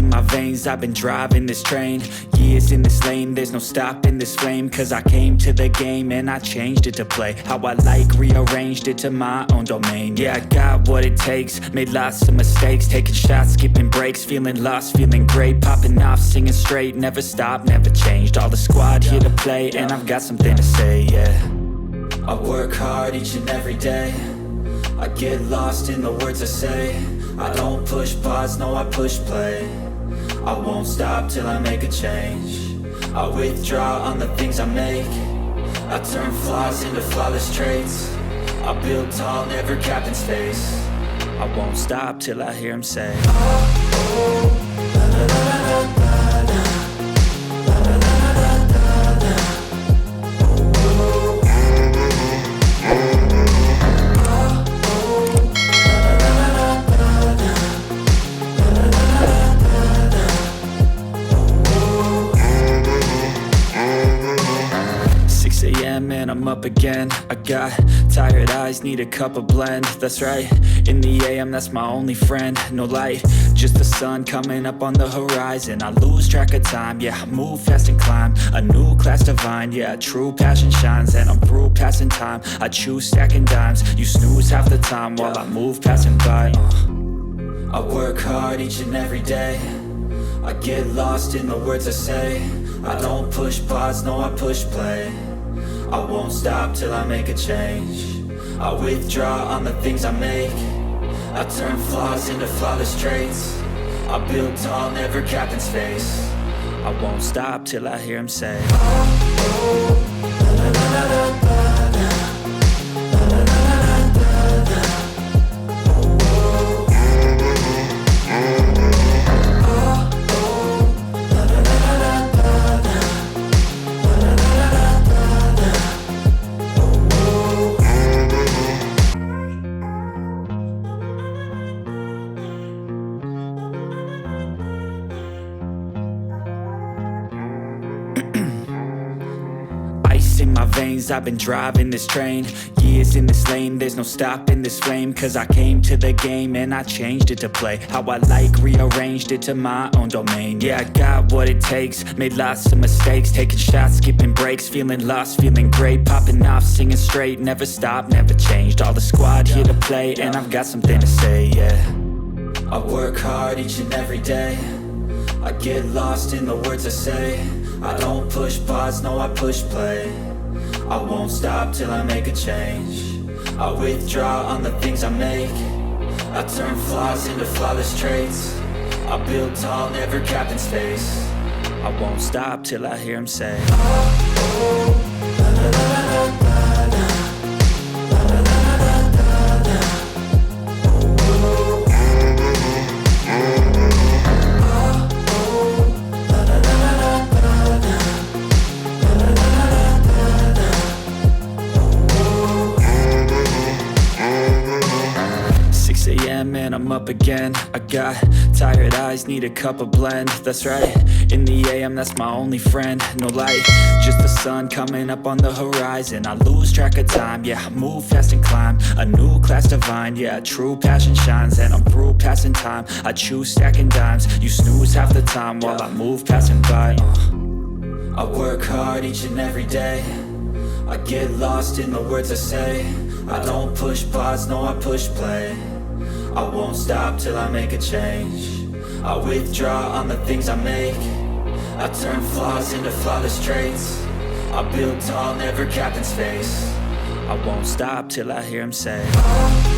in my veins, I've been driving this train. Years in this lane, there's no stopping this flame. Cause I came to the game and I changed it to play how I like, rearranged it to my own domain. Yeah, I got what it takes, made lots of mistakes, taking shots, skipping breaks, feeling lost, feeling great, popping off, singing straight, never stopped, never changed. All the squad here to play, and I've got something to say, yeah. I work hard each and every day, I get lost in the words I say. I don't push pause, no I push play. I won't stop till I make a change. I withdraw on the things I make. I turn flaws into flawless traits. I build tall, never capped in space. I won't stop till I hear him say, oh, oh, la, la, la, la, la. And I'm up again. I got tired eyes, need a cup of blend. That's right, in the AM, that's my only friend. No light, just the sun coming up on the horizon. I lose track of time, yeah, I move fast and climb a new class divine, yeah, true passion shines. And I'm through passing time, I choose stacking dimes. You snooze half the time while I move passing by. I work hard each and every day, I get lost in the words I say. I don't push pause, no I push play. I won't stop till I make a change. I withdraw on the things I make. I turn flaws into flawless traits. I build tall, never capped in space. I won't stop till I hear him say, oh, oh, la, la, la, la, la, la. In my veins, I've been driving this train. Years in this lane, there's no stopping this flame. Cause I came to the game and I changed it to play how I like, rearranged it to my own domain. Yeah, I got what it takes, made lots of mistakes, taking shots, skipping breaks, feeling lost, feeling great, popping off, singing straight, never stopped, never changed. All the squad here to play, and I've got something to say, yeah. I work hard each and every day, I get lost in the words I say. I don't push pause, no I push play. I won't stop till I make a change. I withdraw on the things I make. I turn flaws into flawless traits. I build tall, never capped in space. I won't stop till I hear him say, oh, oh, la, la, la, la, la. And I'm up again. I got tired eyes, need a cup of blend. That's right, in the AM, that's my only friend. No light, just the sun coming up on the horizon. I lose track of time, yeah, I move fast and climb a new class divine, yeah, true passion shines. And I'm through passing time, I choose stacking dimes. You snooze half the time while I move passing by. I work hard each and every day, I get lost in the words I say. I don't push pause, no I push play. I won't stop till I make a change. I withdraw on the things I make. I turn flaws into flawless traits. I build tall, never capped in space. I won't stop till I hear him say, oh.